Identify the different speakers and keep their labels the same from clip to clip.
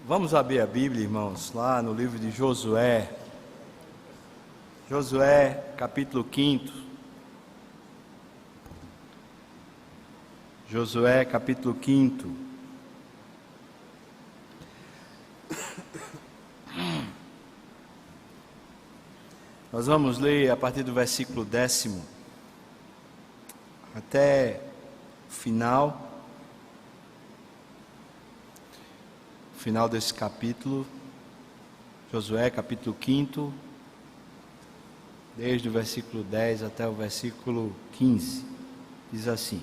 Speaker 1: Vamos abrir a Bíblia, irmãos, lá no livro de Josué. Josué, capítulo 5. Josué, capítulo 5. Nós vamos ler a partir do versículo 10 até o final desse capítulo. Josué, capítulo 5, desde o versículo 10 até o versículo 15, diz assim: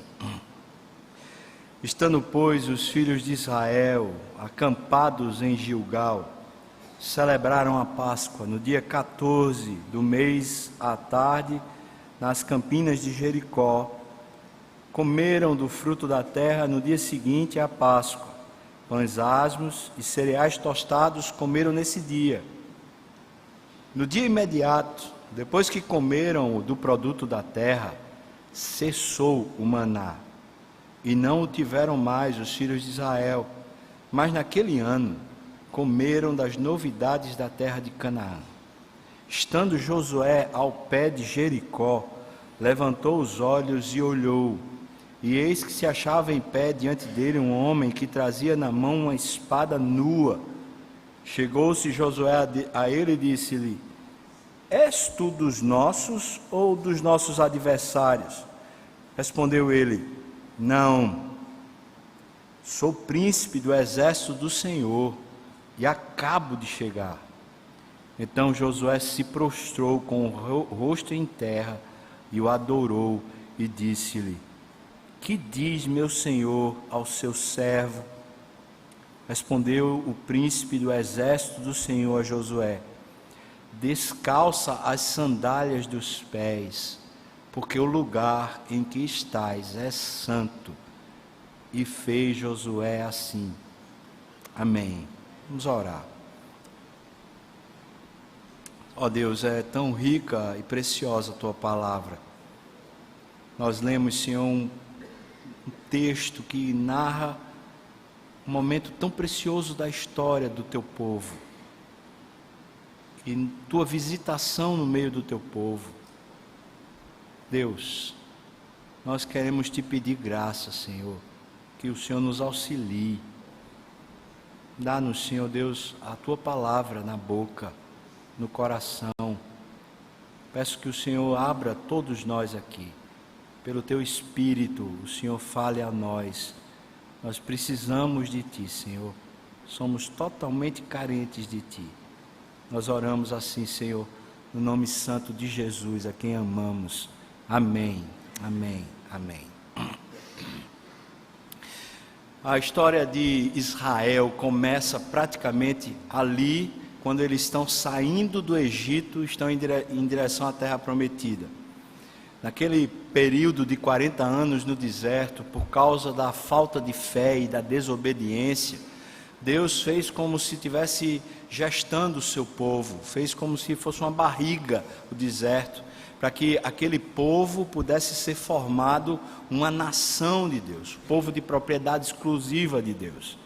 Speaker 1: Estando, pois, os filhos de Israel acampados em Gilgal, celebraram a Páscoa no dia 14 do mês à tarde, nas campinas de Jericó. Comeram do fruto da terra no dia seguinte à Páscoa. Pães asmos e cereais tostados comeram nesse dia. No dia imediato, depois que comeram do produto da terra, cessou o maná, e não o tiveram mais os filhos de Israel. Mas naquele ano, comeram das novidades da terra de Canaã. Estando Josué ao pé de Jericó, levantou os olhos e olhou, e eis que se achava em pé diante dele um homem que trazia na mão uma espada nua. Chegou-se Josué a ele e disse-lhe: És tu dos nossos ou dos nossos adversários? Respondeu ele: Não, sou príncipe do exército do Senhor e acabo de chegar. Então Josué se prostrou com o rosto em terra e o adorou e disse-lhe: Que diz meu senhor ao seu servo? Respondeu o príncipe do exército do Senhor a Josué: Descalça as sandálias dos pés, porque o lugar em que estás é santo. E fez Josué assim. Amém. Vamos orar. Ó Deus, é tão rica e preciosa a Tua palavra. Nós lemos, Senhor, um texto que narra um momento tão precioso da história do Teu povo. E Tua visitação no meio do Teu povo. Deus, nós queremos Te pedir graça, Senhor, que o Senhor nos auxilie. Dá-nos, Senhor Deus, a Tua palavra na boca, no coração. Peço que o Senhor abra todos nós aqui. Pelo Teu Espírito, o Senhor fale a nós. Nós precisamos de Ti, Senhor. Somos totalmente carentes de Ti. Nós oramos assim, Senhor, no nome santo de Jesus, a quem amamos. Amém, amém, amém. A história de Israel começa praticamente ali, quando eles estão saindo do Egito, estão em direção à terra prometida. Naquele período de 40 anos no deserto, por causa da falta de fé e da desobediência, Deus fez como se estivesse gestando o seu povo, fez como se fosse uma barriga o deserto, para que aquele povo pudesse ser formado uma nação de Deus, povo de propriedade exclusiva de Deus.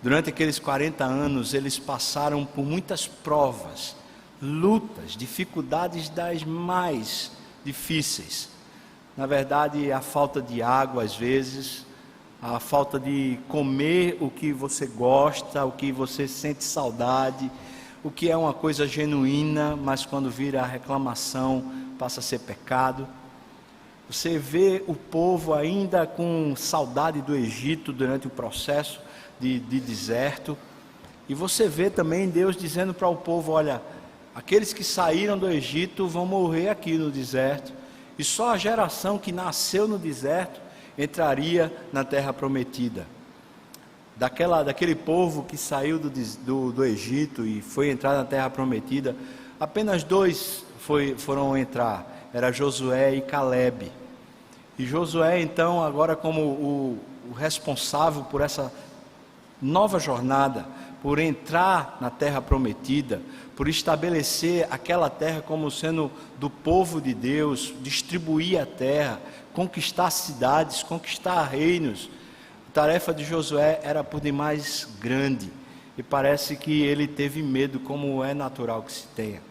Speaker 1: Durante aqueles 40 anos, eles passaram por muitas provas, lutas, dificuldades das mais difíceis. Na verdade, a falta de água às vezes, a falta de comer o que você gosta, o que você sente saudade, o que é uma coisa genuína, mas quando vira reclamação, passa a ser pecado. Você vê o povo ainda com saudade do Egito durante o processo de deserto, e você vê também Deus dizendo para o povo: olha, aqueles que saíram do Egito vão morrer aqui no deserto, e só a geração que nasceu no deserto entraria na terra prometida. Daquele povo que saiu do Egito e foi entrar na terra prometida, apenas dois foram entrar, era Josué e Calebe. E Josué, então, agora como o responsável por essa nova jornada, por entrar na terra prometida, por estabelecer aquela terra como sendo do povo de Deus, distribuir a terra, conquistar cidades, conquistar reinos. A tarefa de Josué era por demais grande. e parece que ele teve medo, como é natural que se tenha.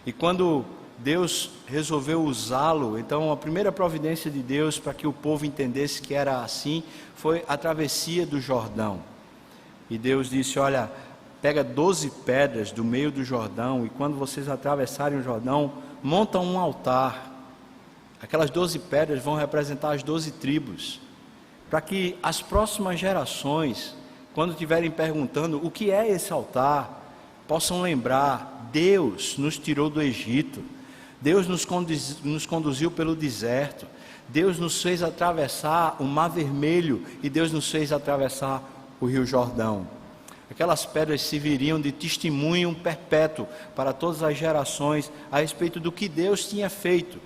Speaker 1: E quando Deus resolveu usá-lo, então a primeira providência de Deus para que o povo entendesse que era assim, foi a travessia do Jordão. E Deus disse: olha, pega 12 pedras do meio do Jordão, e quando vocês atravessarem o Jordão, montam um altar. Aquelas 12 pedras vão representar as 12 tribos, para que as próximas gerações, quando estiverem perguntando o que é esse altar, possam lembrar: Deus nos tirou do Egito, Deus nos conduziu pelo deserto, Deus nos fez atravessar o Mar Vermelho, e Deus nos fez atravessar o Rio Jordão. Aquelas pedras serviriam de testemunho perpétuo para todas as gerações a respeito do que Deus tinha feito.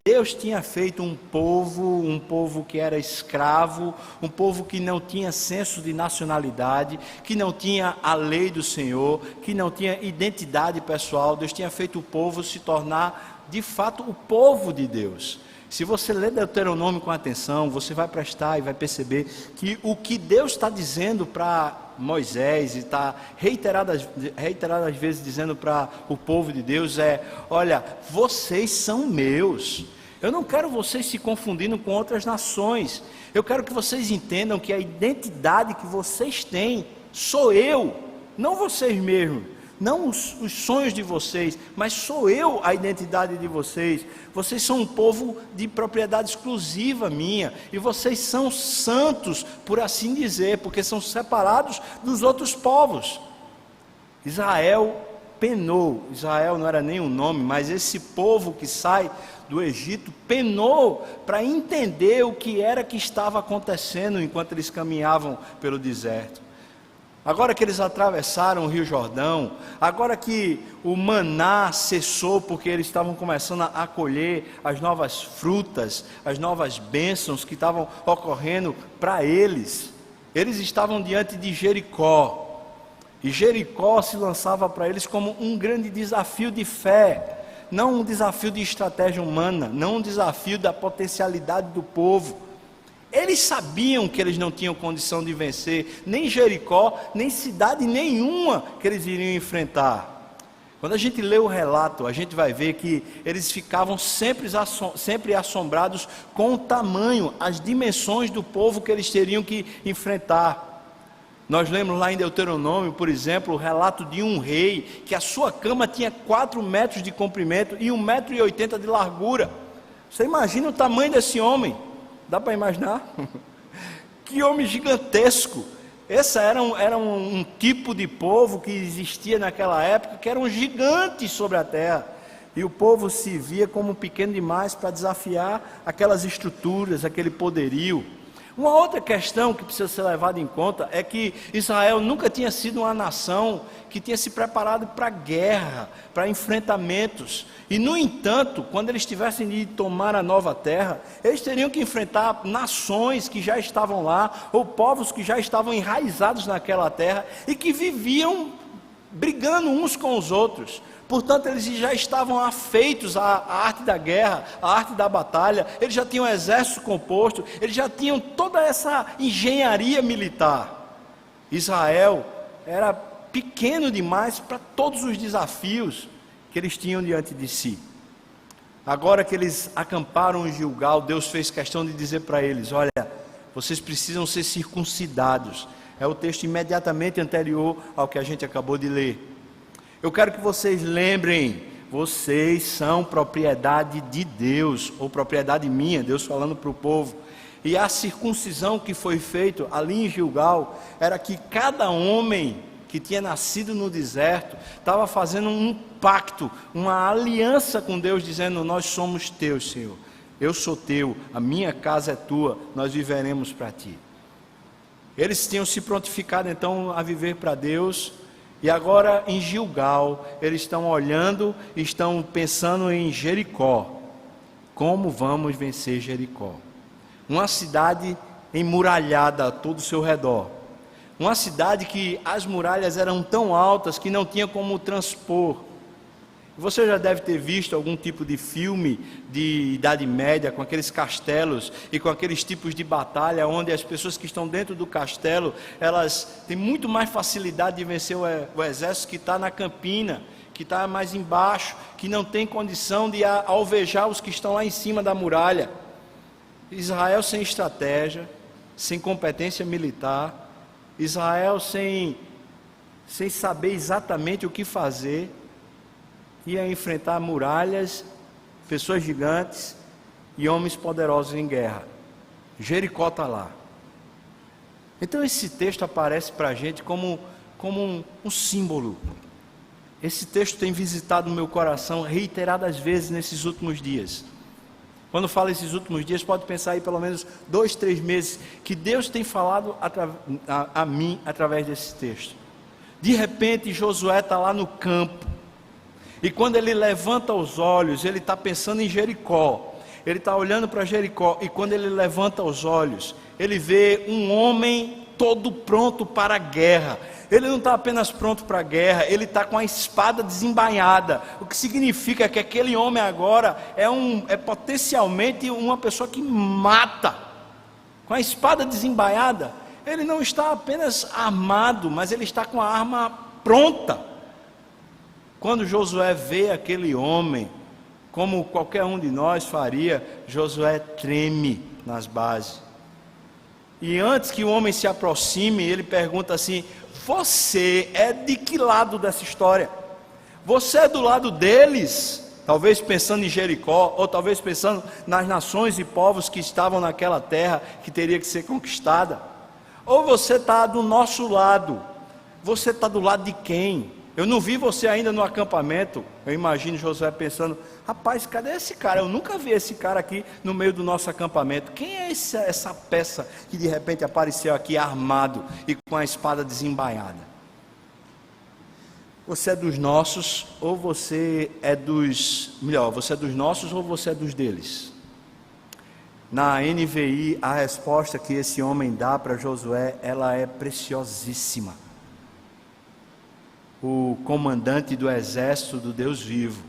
Speaker 1: Deus tinha feito um povo que era escravo, um povo que não tinha senso de nacionalidade, que não tinha a lei do Senhor, que não tinha identidade pessoal. Deus tinha feito o povo se tornar de fato o povo de Deus. Se você ler Deuteronômio com atenção, você vai prestar e vai perceber que o que Deus está dizendo para Moisés, e está reiteradas vezes dizendo para o povo de Deus é: olha, vocês são meus, eu não quero vocês se confundindo com outras nações, eu quero que vocês entendam que a identidade que vocês têm sou eu, não vocês mesmos, não os sonhos de vocês, mas sou eu a identidade de vocês. Vocês são um povo de propriedade exclusiva minha, e vocês são santos, por assim dizer, porque são separados dos outros povos. Israel penou. Israel não era nem um nome, mas esse povo que sai do Egito penou para entender o que era que estava acontecendo enquanto eles caminhavam pelo deserto. Agora que eles atravessaram o Rio Jordão, agora que o maná cessou, porque eles estavam começando a colher as novas frutas, as novas bênçãos que estavam ocorrendo para eles, eles estavam diante de Jericó, e Jericó se lançava para eles como um grande desafio de fé, não um desafio de estratégia humana, não um desafio da potencialidade do povo. Eles sabiam que eles não tinham condição de vencer nem Jericó, nem cidade nenhuma que eles iriam enfrentar. Quando a gente lê o relato, a gente vai ver que eles ficavam sempre assombrados com o tamanho, as dimensões do povo que eles teriam que enfrentar. Nós lemos lá em Deuteronômio, por exemplo, o relato de um rei, que a sua cama tinha 4 metros de comprimento e 1,80 m de largura. Você imagina o tamanho desse homem? Dá para imaginar? Que homem gigantesco! Esse era um tipo de povo que existia naquela época, que eram gigantes sobre a terra. E o povo se via como pequeno demais para desafiar aquelas estruturas, aquele poderio. Uma outra questão que precisa ser levada em conta é que Israel nunca tinha sido uma nação que tinha se preparado para guerra, para enfrentamentos. E no entanto, quando eles tivessem de tomar a nova terra, eles teriam que enfrentar nações que já estavam lá, ou povos que já estavam enraizados naquela terra e que viviam brigando uns com os outros. Portanto, eles já estavam afeitos à arte da guerra, à arte da batalha, eles já tinham um exército composto, eles já tinham toda essa engenharia militar. Israel era pequeno demais para todos os desafios que eles tinham diante de si. Agora que eles acamparam em Gilgal, Deus fez questão de dizer para eles: olha, vocês precisam ser circuncidados. É o texto imediatamente anterior ao que a gente acabou de ler. Eu quero que vocês lembrem, vocês são propriedade de Deus, ou propriedade minha, Deus falando para o povo. E a circuncisão que foi feita ali em Gilgal, era que cada homem que tinha nascido no deserto, estava fazendo um pacto, uma aliança com Deus, dizendo: nós somos teus, Senhor, eu sou teu, a minha casa é tua, nós viveremos para ti. Eles tinham se prontificado então a viver para Deus. E agora em Gilgal, eles estão olhando, estão pensando em Jericó. Como vamos vencer Jericó? Uma cidade emuralhada a todo o seu redor. Uma cidade que as muralhas eram tão altas que não tinha como transpor. Você já deve ter visto algum tipo de filme de Idade Média, com aqueles castelos e com aqueles tipos de batalha, onde as pessoas que estão dentro do castelo, elas têm muito mais facilidade de vencer o exército que está na campina, que está mais embaixo, que não tem condição de alvejar os que estão lá em cima da muralha. Israel sem estratégia, sem competência militar, Israel sem saber exatamente o que fazer, ia enfrentar muralhas, pessoas gigantes e homens poderosos em guerra. Jericó está lá. Então esse texto aparece para a gente como um símbolo. Esse texto tem visitado o meu coração reiteradas vezes nesses últimos dias. Quando falo esses últimos dias, pode pensar aí pelo menos 2, 3 meses, que Deus tem falado a mim através desse texto. De repente Josué está lá no campo, e quando ele levanta os olhos, ele está pensando em Jericó, ele está olhando para Jericó, e quando ele levanta os olhos, ele vê um homem todo pronto para a guerra. Ele não está apenas pronto para a guerra, ele está com a espada desembainhada, o que significa que aquele homem agora é potencialmente uma pessoa que mata, com a espada desembainhada. Ele não está apenas armado, mas ele está com a arma pronta. Quando Josué vê aquele homem, como qualquer um de nós faria, Josué treme nas bases. E antes que o homem se aproxime, ele pergunta assim: você é de que lado dessa história? Você é do lado deles? Talvez pensando em Jericó, ou talvez pensando nas nações e povos que estavam naquela terra que teria que ser conquistada. Ou você está do nosso lado? Você está do lado de quem? Eu não vi você ainda no acampamento. Eu imagino Josué pensando: rapaz, cadê esse cara? Eu nunca vi esse cara aqui no meio do nosso acampamento. Quem é essa peça que de repente apareceu aqui armado e com a espada desembainhada? Você é dos nossos ou você é dos... Melhor, você é dos nossos ou você é dos deles? Na NVI, a resposta que esse homem dá para Josué, ela é preciosíssima. O comandante do exército do Deus vivo,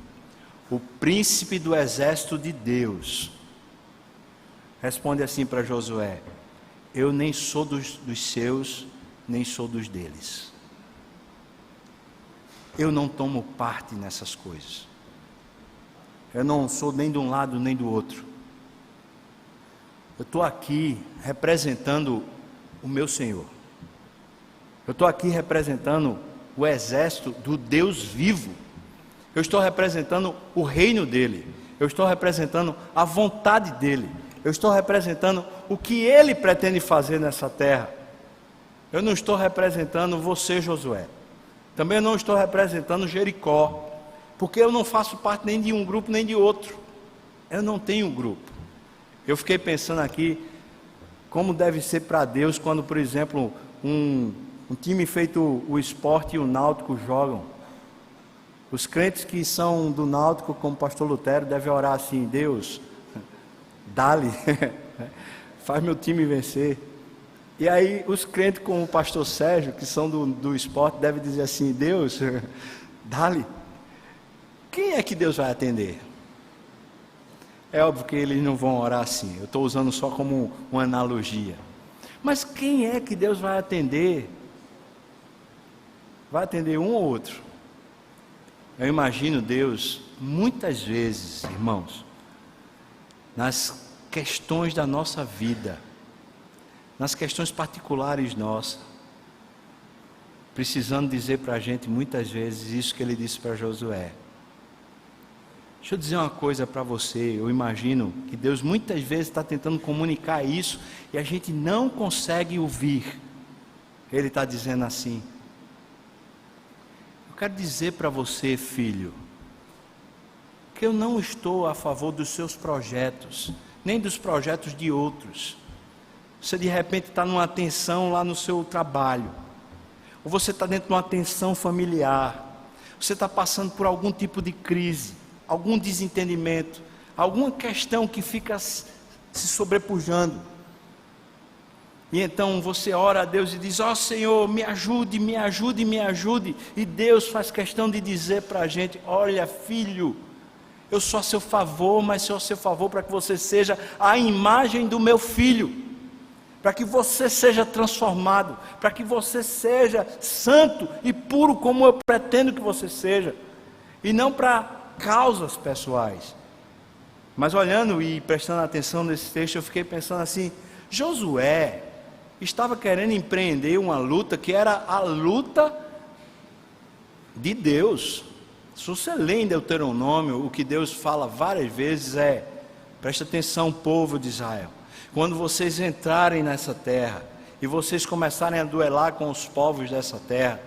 Speaker 1: o príncipe do exército de Deus, responde assim para Josué: eu nem sou dos seus, nem sou dos deles. Eu não tomo parte nessas coisas. Eu não sou nem de um lado nem do outro. Eu estou aqui representando o meu Senhor. Eu estou aqui representando o exército do Deus vivo. Eu estou representando o reino dele. Eu estou representando a vontade dele. Eu estou representando o que ele pretende fazer nessa terra. Eu não estou representando você, Josué. Também não estou representando Jericó, porque eu não faço parte nem de um grupo nem de outro. Eu não tenho um grupo. Eu fiquei pensando aqui como deve ser para Deus quando, por exemplo, um time feito o Sport e o Náutico jogam. Os crentes que são do Náutico, como o pastor Lutero, devem orar assim: Deus, dá-lhe, faz meu time vencer. E aí os crentes como o pastor Sérgio, que são do Sport, devem dizer assim: Deus, dá-lhe. Quem é que Deus vai atender? É óbvio que eles não vão orar assim, eu estou usando só como uma analogia. Mas quem é que Deus vai atender? Vai atender um ou outro? Eu imagino Deus, muitas vezes, irmãos, nas questões da nossa vida, nas questões particulares nossas, precisando dizer para a gente muitas vezes isso que ele disse para Josué. Deixa eu dizer uma coisa para você, eu imagino que Deus muitas vezes está tentando comunicar isso e a gente não consegue ouvir. Ele está dizendo assim: eu quero dizer para você, filho, que eu não estou a favor dos seus projetos, nem dos projetos de outros. Você de repente está numa tensão lá no seu trabalho, ou você está dentro de uma tensão familiar, você está passando por algum tipo de crise, algum desentendimento, alguma questão que fica se sobrepujando. E então você ora a Deus e diz: ó Senhor, me ajude, me ajude, me ajude. E Deus faz questão de dizer para a gente: olha filho, eu sou a seu favor, mas sou a seu favor para que você seja a imagem do meu filho, para que você seja transformado, para que você seja santo e puro como eu pretendo que você seja, e não para causas pessoais. Mas olhando e prestando atenção nesse texto, eu fiquei pensando assim: Josué estava querendo empreender uma luta que era a luta de Deus. Se você lê em Deuteronômio, o que Deus fala várias vezes é: presta atenção, povo de Israel, quando vocês entrarem nessa terra e vocês começarem a duelar com os povos dessa terra,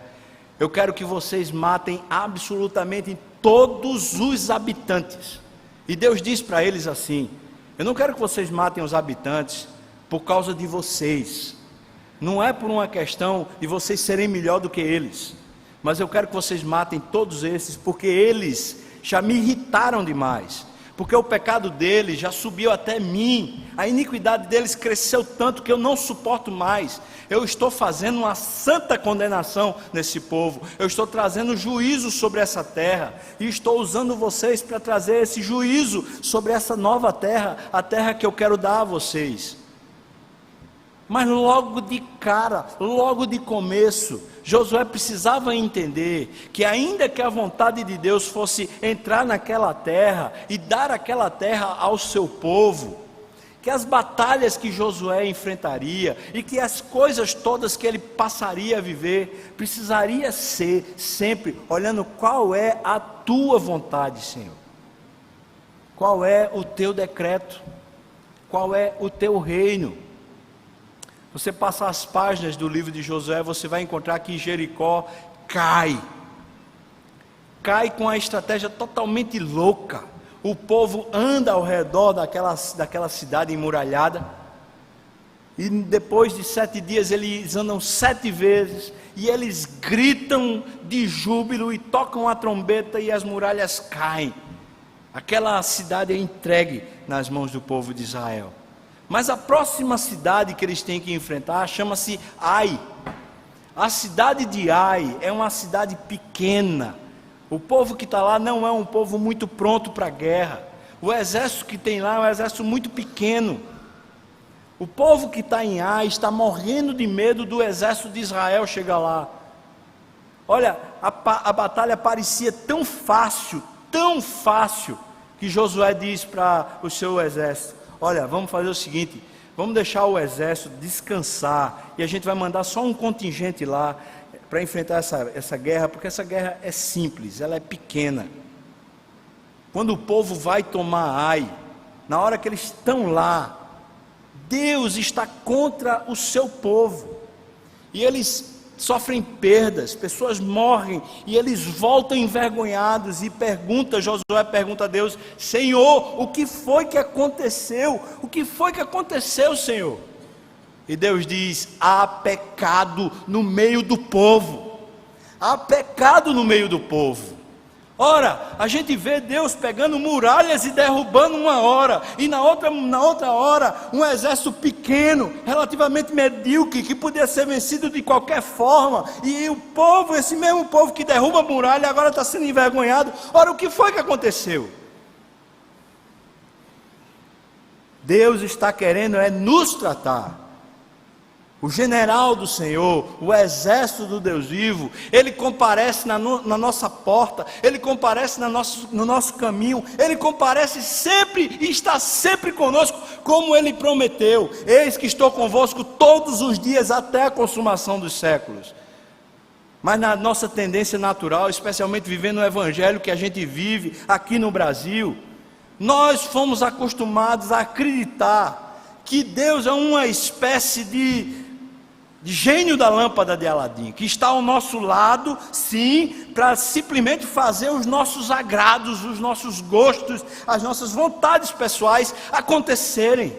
Speaker 1: eu quero que vocês matem absolutamente todos os habitantes. E Deus diz para eles assim: eu não quero que vocês matem os habitantes por causa de vocês, não é por uma questão de vocês serem melhor do que eles, mas eu quero que vocês matem todos esses, porque eles já me irritaram demais, porque o pecado deles já subiu até mim, a iniquidade deles cresceu tanto que eu não suporto mais. Eu estou fazendo uma santa condenação nesse povo, eu estou trazendo juízo sobre essa terra, e estou usando vocês para trazer esse juízo sobre essa nova terra, a terra que eu quero dar a vocês. Mas logo de cara, logo de começo, Josué precisava entender que ainda que a vontade de Deus fosse entrar naquela terra e dar aquela terra ao seu povo, que as batalhas que Josué enfrentaria e que as coisas todas que ele passaria a viver, precisaria ser sempre olhando qual é a tua vontade, Senhor, qual é o teu decreto, qual é o teu reino. Você passa as páginas do livro de Josué, você vai encontrar que Jericó cai com a estratégia totalmente louca. O povo anda ao redor daquela cidade emuralhada, e depois de 7 dias eles andam 7 vezes, e eles gritam de júbilo e tocam a trombeta, e as muralhas caem. Aquela cidade é entregue nas mãos do povo de Israel. Mas a próxima cidade que eles têm que enfrentar chama-se Ai. A cidade de Ai é uma cidade pequena. O povo que está lá não é um povo muito pronto para a guerra. O exército que tem lá é um exército muito pequeno. O povo que está em Ai está morrendo de medo do exército de Israel chegar lá. Olha, a batalha parecia tão fácil, que Josué diz para o seu exército: olha, vamos fazer o seguinte, vamos deixar o exército descansar, e a gente vai mandar só um contingente lá, para enfrentar essa guerra, porque essa guerra é simples, ela é pequena. Quando o povo vai tomar Ai, na hora que eles estão lá, Deus está contra o seu povo, e eles sofrem perdas, pessoas morrem, e eles voltam envergonhados, e Josué pergunta a Deus: Senhor, o que foi que aconteceu? O que foi que aconteceu, Senhor? E Deus diz: há pecado no meio do povo, há pecado no meio do povo. Ora, a gente vê Deus pegando muralhas e derrubando uma hora, e na outra hora, um exército pequeno, relativamente medíocre, que podia ser vencido de qualquer forma, e o povo, esse mesmo povo que derruba a muralha, agora está sendo envergonhado. Ora, o que foi que aconteceu? Deus está querendo nos tratar. O general do Senhor, o exército do Deus vivo, ele comparece na nossa porta, ele comparece no nosso caminho, ele comparece sempre e está sempre conosco, como ele prometeu: eis que estou convosco todos os dias até a consumação dos séculos. Mas na nossa tendência natural, especialmente vivendo o evangelho que a gente vive aqui no Brasil, nós fomos acostumados a acreditar que Deus é uma espécie de gênio da lâmpada de Aladim, que está ao nosso lado, sim, para simplesmente fazer os nossos agrados, os nossos gostos, as nossas vontades pessoais acontecerem.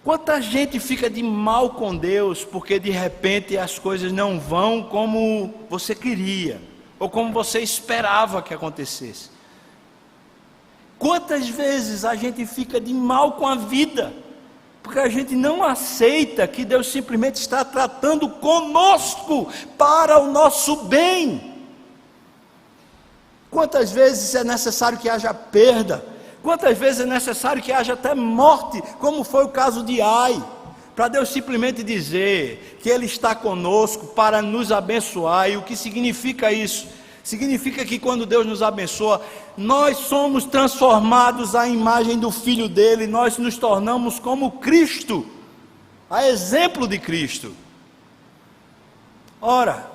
Speaker 1: Quanta gente fica de mal com Deus, porque de repente as coisas não vão como você queria, ou como você esperava que acontecesse. Quantas vezes a gente fica de mal com a vida, Porque a gente não aceita que Deus simplesmente está tratando conosco para o nosso bem. Quantas vezes é necessário que haja perda? Quantas vezes é necessário que haja até morte, como foi o caso de Ai, para Deus simplesmente dizer que Ele está conosco para nos abençoar? E o que significa isso? Significa que quando Deus nos abençoa, nós somos transformados à imagem do Filho dele, nós nos tornamos como Cristo, a exemplo de Cristo. Ora,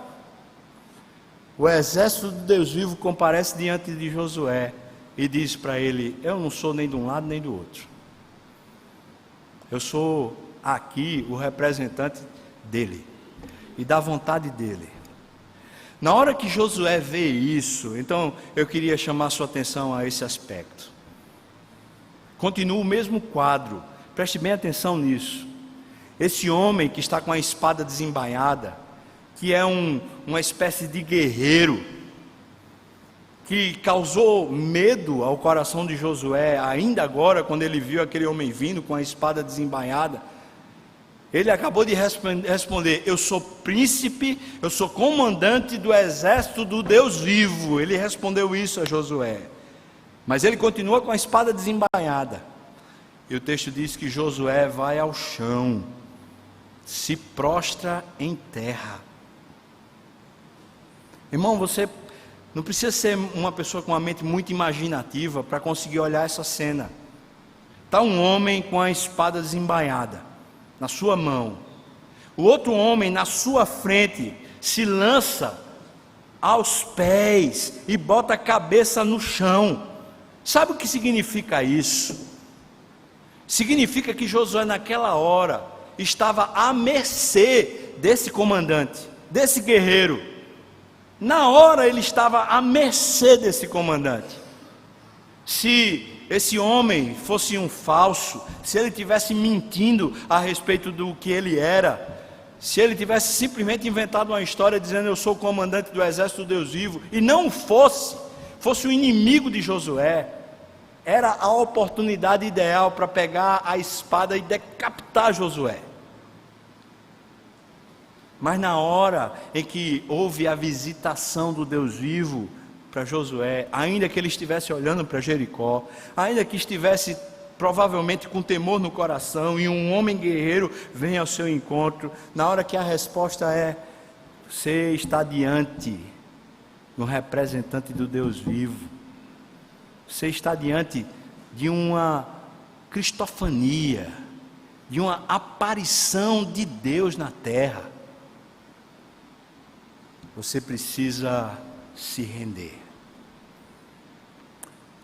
Speaker 1: o exército de Deus vivo comparece diante de Josué e diz para ele: eu não sou nem de um lado nem do outro, eu sou aqui o representante dele e da vontade dele. Na hora que Josué vê isso, então eu queria chamar sua atenção a esse aspecto. Continua o mesmo quadro, preste bem atenção nisso. Esse homem que está com a espada desembainhada, que é uma espécie de guerreiro, que causou medo ao coração de Josué, ainda agora, quando ele viu aquele homem vindo com a espada desembainhada, ele acabou de responder: eu sou príncipe, eu sou comandante do exército do Deus vivo. Ele respondeu isso a Josué, mas ele continua com a espada desembainhada. E o texto diz que Josué vai ao chão, se prostra em terra. Irmão, você não precisa ser uma pessoa com uma mente muito imaginativa para conseguir olhar essa cena. Está um homem com a espada desembainhada na sua mão, o outro homem na sua frente se lança aos pés e bota a cabeça no chão. Sabe o que significa isso? Significa que Josué naquela hora estava à mercê desse comandante, desse guerreiro. Na hora ele estava à mercê desse comandante. Se esse homem fosse um falso, se ele tivesse mentindo a respeito do que ele era, se ele tivesse simplesmente inventado uma história dizendo: eu sou o comandante do exército do Deus vivo, e não fosse o inimigo de Josué, era a oportunidade ideal para pegar a espada e decapitar Josué. Mas na hora em que houve a visitação do Deus vivo para Josué, ainda que ele estivesse olhando para Jericó, ainda que estivesse provavelmente com temor no coração, e um homem guerreiro vem ao seu encontro, na hora que a resposta é: você está diante de um representante do Deus vivo, você está diante de uma cristofania, de uma aparição de Deus na terra. Você precisa se render.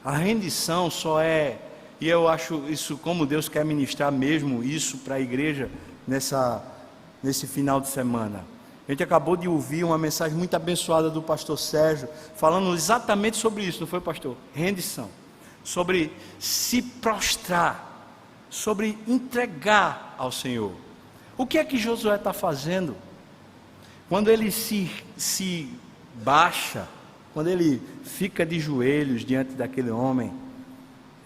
Speaker 1: A rendição só é, e eu acho isso, como Deus quer ministrar mesmo isso para a igreja nesse final de semana. A gente acabou de ouvir uma mensagem muito abençoada do pastor Sérgio, falando exatamente sobre isso, não foi, pastor? Rendição, sobre se prostrar, sobre entregar ao Senhor. O que é que Josué está fazendo? Quando ele se baixa, quando ele fica de joelhos diante daquele homem,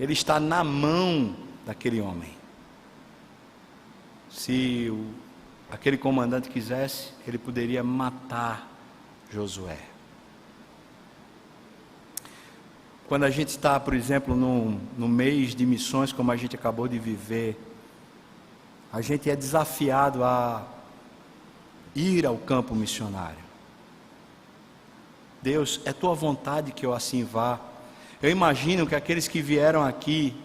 Speaker 1: ele está na mão daquele homem. Se aquele comandante quisesse, ele poderia matar Josué. Quando a gente está, por exemplo, no mês de missões, como a gente acabou de viver, a gente é desafiado a ir ao campo missionário. Deus, é tua vontade que eu assim vá. Eu imagino que aqueles que vieram aqui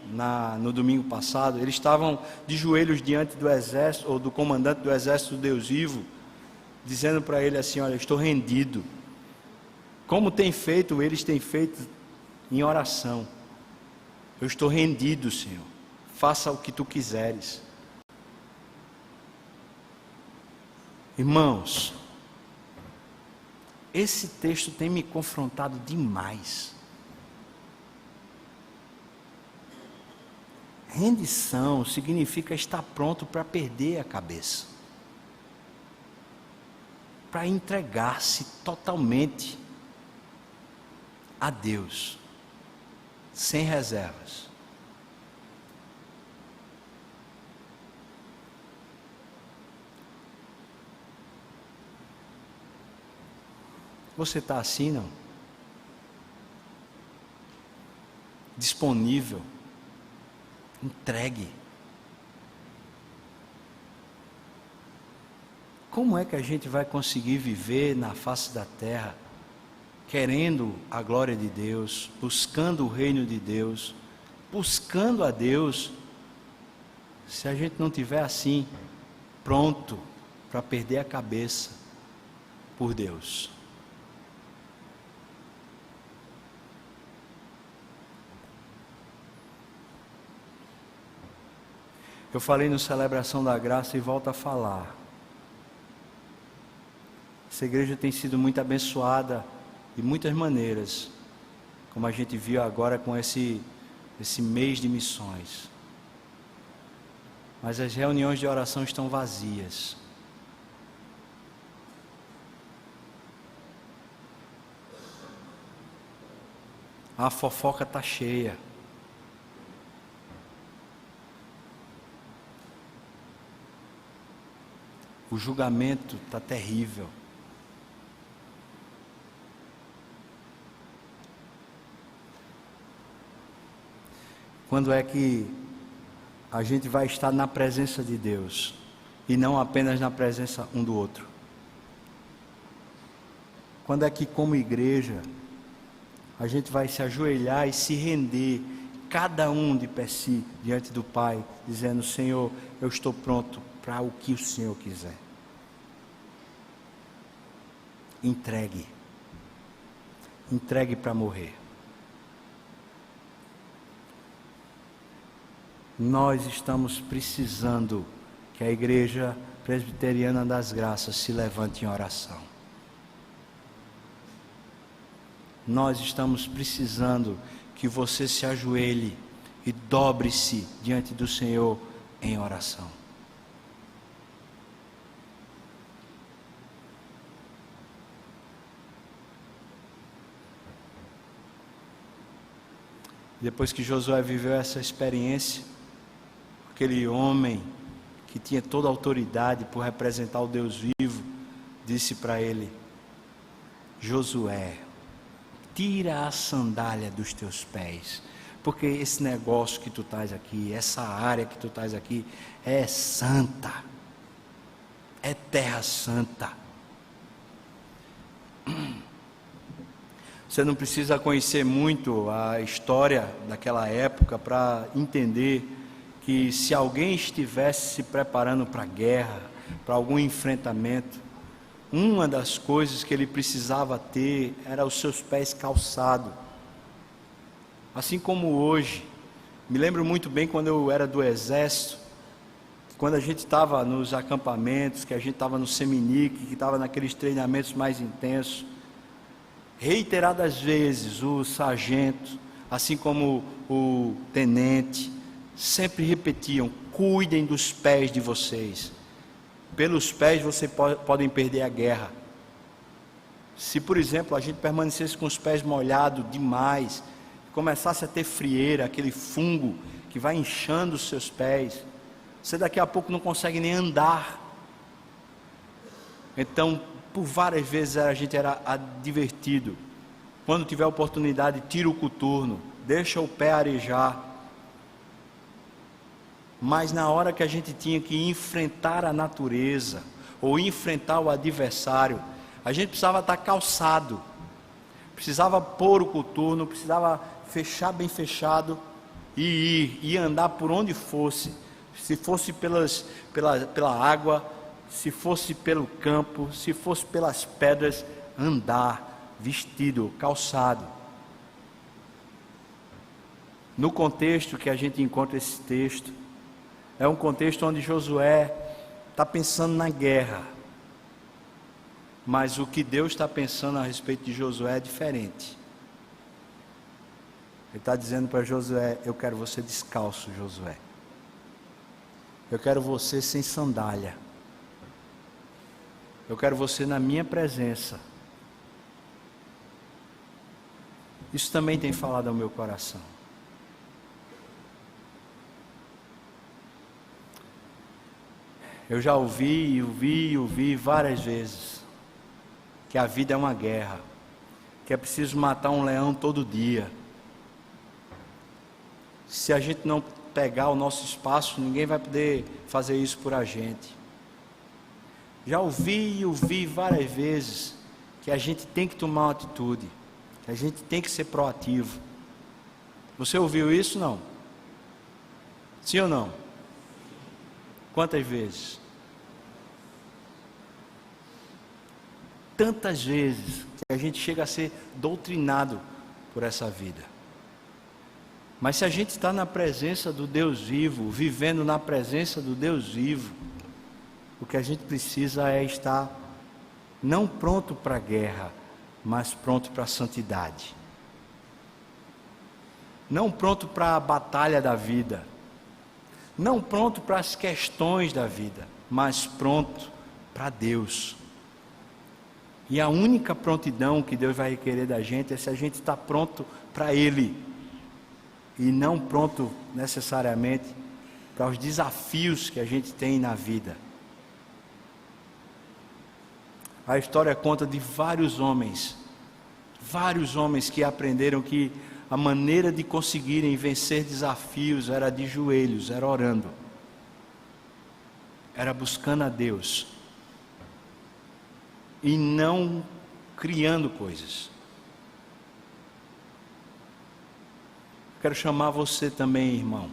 Speaker 1: no domingo passado, eles estavam de joelhos diante do exército, ou do comandante do exército do Deus vivo, dizendo para ele assim: olha, estou rendido. Como eles têm feito em oração: eu estou rendido, Senhor, faça o que tu quiseres. Irmãos, esse texto tem me confrontado demais. Rendição significa estar pronto para perder a cabeça, para entregar-se totalmente a Deus, sem reservas. Você está assim, não? Disponível, entregue. Como é que a gente vai conseguir viver na face da terra, querendo a glória de Deus, buscando o reino de Deus, buscando a Deus, se a gente não tiver assim, pronto para perder a cabeça por Deus? Eu falei no Celebração da Graça e volto a falar. Essa igreja tem sido muito abençoada de muitas maneiras, como a gente viu agora com esse mês de missões. Mas as reuniões de oração estão vazias. A fofoca está cheia. O julgamento está terrível. Quando é que a gente vai estar na presença de Deus e não apenas na presença um do outro? Quando é que, como igreja, a gente vai se ajoelhar e se render, cada um de per si, diante do Pai, dizendo: Senhor, eu estou pronto para o que o Senhor quiser. Entregue para morrer. Nós estamos precisando que a Igreja Presbiteriana das Graças se levante em oração. Nós estamos precisando que você se ajoelhe e dobre-se diante do Senhor em oração. Depois que Josué viveu essa experiência, aquele homem que tinha toda a autoridade por representar o Deus vivo, disse para ele: Josué, tira a sandália dos teus pés, porque esse negócio que tu estás aqui, essa área que tu estás aqui, é santa, é terra santa. Você não precisa conhecer muito a história daquela época para entender que se alguém estivesse se preparando para a guerra, para algum enfrentamento, uma das coisas que ele precisava ter era os seus pés calçados. Assim como hoje, me lembro muito bem quando eu era do exército, quando a gente estava nos acampamentos, que a gente estava no Seminique, que estava naqueles treinamentos mais intensos, reiteradas vezes o sargento, assim como o tenente, sempre repetiam: cuidem dos pés de vocês. Pelos pés vocês podem perder a guerra. Se, por exemplo, a gente permanecesse com os pés molhados demais, começasse a ter frieira, aquele fungo que vai inchando os seus pés, você daqui a pouco não consegue nem andar. Então, por várias vezes a gente era advertido: quando tiver oportunidade, tira o coturno, deixa o pé arejar. Mas na hora que a gente tinha que enfrentar a natureza, ou enfrentar o adversário, a gente precisava estar calçado, precisava pôr o coturno, precisava fechar bem fechado e ir, e andar por onde fosse, se fosse pela água, se fosse pelo campo, se fosse pelas pedras, andar vestido, calçado. No contexto que a gente encontra esse texto, é um contexto onde Josué está pensando na guerra, mas o que Deus está pensando a respeito de Josué é diferente. Ele está dizendo para Josué: eu quero você descalço, Josué. Eu quero você sem sandália. Eu quero você na minha presença. Isso também tem falado ao meu coração. Eu já ouvi várias vezes que a vida é uma guerra, que é preciso matar um leão todo dia. Se a gente não pegar o nosso espaço, ninguém vai poder fazer isso por a gente. Já ouvi e ouvi várias vezes que a gente tem que tomar uma atitude, que a gente tem que ser proativo. Você ouviu isso? Não? Sim ou não? Quantas vezes? Tantas vezes que a gente chega a ser doutrinado por essa vida. Mas se a gente está na presença do Deus vivo, vivendo na presença do Deus vivo, o que a gente precisa é estar não pronto para a guerra, mas pronto para a santidade. Não pronto para a batalha da vida, não pronto para as questões da vida, mas pronto para Deus. E a única prontidão que Deus vai requerer da gente é se a gente está pronto para Ele, e não pronto necessariamente para os desafios que a gente tem na vida. A história conta de vários homens que aprenderam que a maneira de conseguirem vencer desafios era de joelhos, era orando, era buscando a Deus, e não criando coisas. Quero chamar você também, irmão,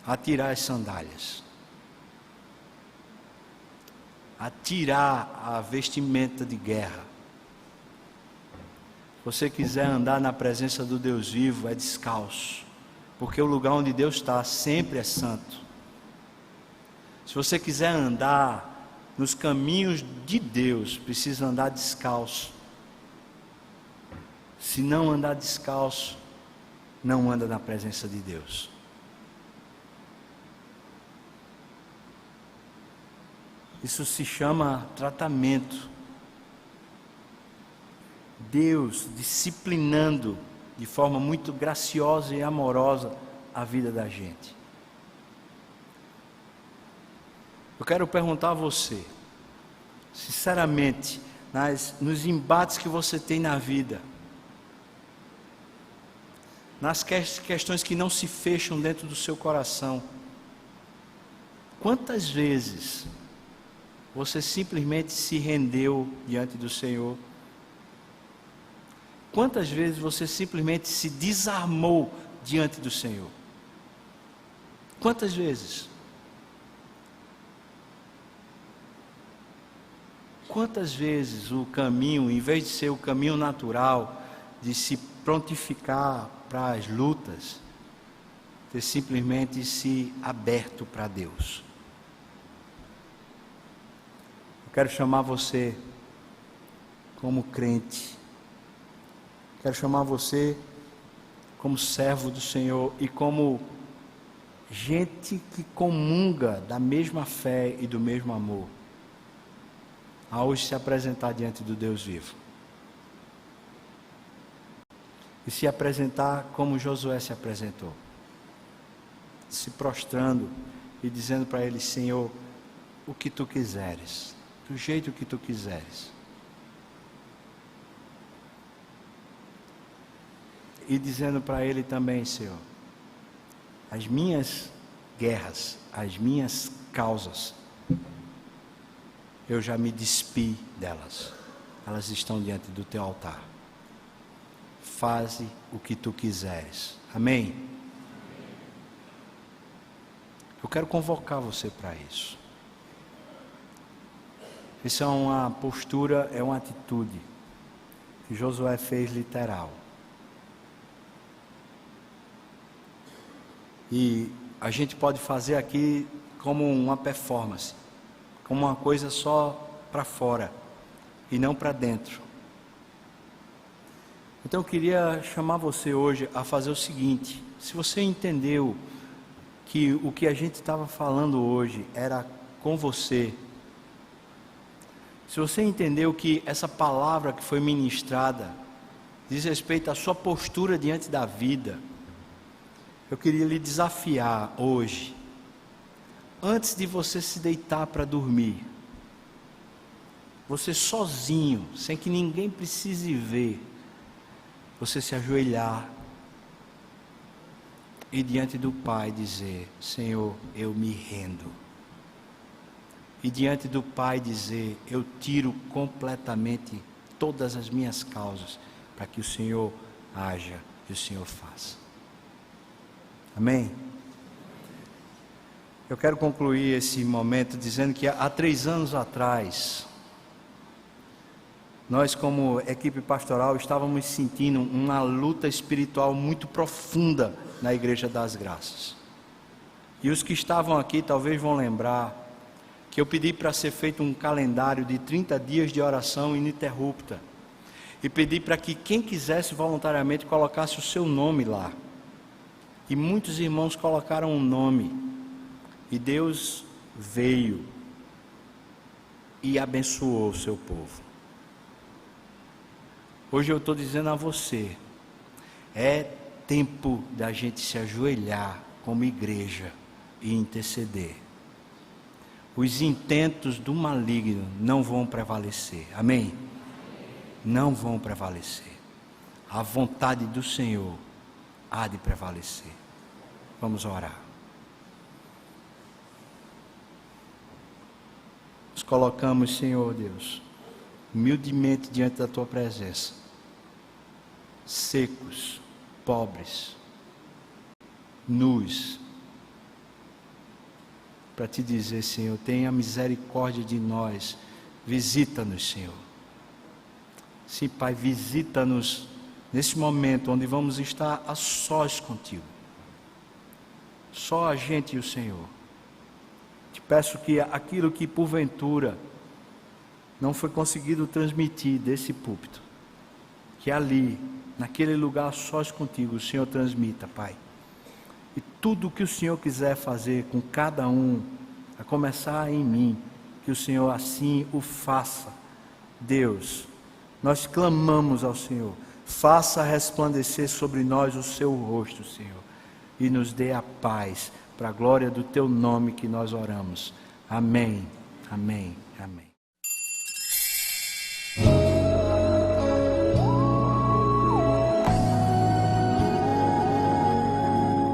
Speaker 1: a tirar as sandálias, a tirar a vestimenta de guerra. Se você quiser andar na presença do Deus vivo, é descalço, porque o lugar onde Deus está sempre é santo. Se você quiser andar nos caminhos de Deus, precisa andar descalço. Se não andar descalço, não anda na presença de Deus. Isso se chama tratamento. Deus disciplinando de forma muito graciosa e amorosa a vida da gente. Eu quero perguntar a você, sinceramente, nos embates que você tem na vida, nas questões que não se fecham dentro do seu coração, quantas vezes você simplesmente se rendeu diante do Senhor? Quantas vezes você simplesmente se desarmou diante do Senhor? Quantas vezes? Quantas vezes o caminho, em vez de ser o caminho natural, de se prontificar para as lutas, ter simplesmente se aberto para Deus? Eu quero chamar você como crente, quero chamar você como servo do Senhor e como gente que comunga da mesma fé e do mesmo amor, a hoje se apresentar diante do Deus vivo. E se apresentar como Josué se apresentou, se prostrando e dizendo para ele: Senhor, o que tu quiseres, do jeito que tu quiseres. E dizendo para ele também: Senhor, as minhas guerras, as minhas causas, eu já me despi delas, elas estão diante do teu altar. Faze o que tu quiseres. Amém? Eu quero convocar você para isso. Isso é uma postura, é uma atitude que Josué fez literal. E a gente pode fazer aqui como uma performance, como uma coisa só para fora e não para dentro. Então eu queria chamar você hoje a fazer o seguinte: se você entendeu que o que a gente estava falando hoje era com você, se você entendeu que essa palavra que foi ministrada diz respeito à sua postura diante da vida, eu queria lhe desafiar hoje, antes de você se deitar para dormir, você sozinho, sem que ninguém precise ver, você se ajoelhar e diante do Pai dizer: Senhor, eu me rendo. E diante do Pai dizer: eu tiro completamente todas as minhas causas, para que o Senhor haja e o Senhor faça. Amém? Eu quero concluir esse momento dizendo que há 3 anos atrás, nós como equipe pastoral estávamos sentindo uma luta espiritual muito profunda na Igreja das Graças. E os que estavam aqui talvez vão lembrar que eu pedi para ser feito um calendário de 30 dias de oração ininterrupta. E pedi para que quem quisesse voluntariamente colocasse o seu nome lá. E muitos irmãos colocaram um nome. E Deus veio e abençoou o seu povo. Hoje eu estou dizendo a você, é tempo da gente se ajoelhar como igreja e interceder. Os intentos do maligno não vão prevalecer, amém? Não vão prevalecer. A vontade do Senhor há de prevalecer. Vamos orar. Nos colocamos, Senhor Deus, humildemente diante da Tua presença, secos, pobres, nus, para Te dizer, Senhor, tenha misericórdia de nós, visita-nos, Senhor. Sim, Pai, visita-nos nesse momento onde vamos estar a sós contigo, só a gente e o Senhor. Te peço que aquilo que porventura não foi conseguido transmitir desse púlpito, que ali, naquele lugar sós contigo, o Senhor transmita, Pai. E tudo o que o Senhor quiser fazer com cada um, a começar em mim, que o Senhor assim o faça. Deus, nós clamamos ao Senhor, faça resplandecer sobre nós o seu rosto, Senhor, e nos dê a paz, para a glória do Teu nome que nós oramos. Amém, amém, amém.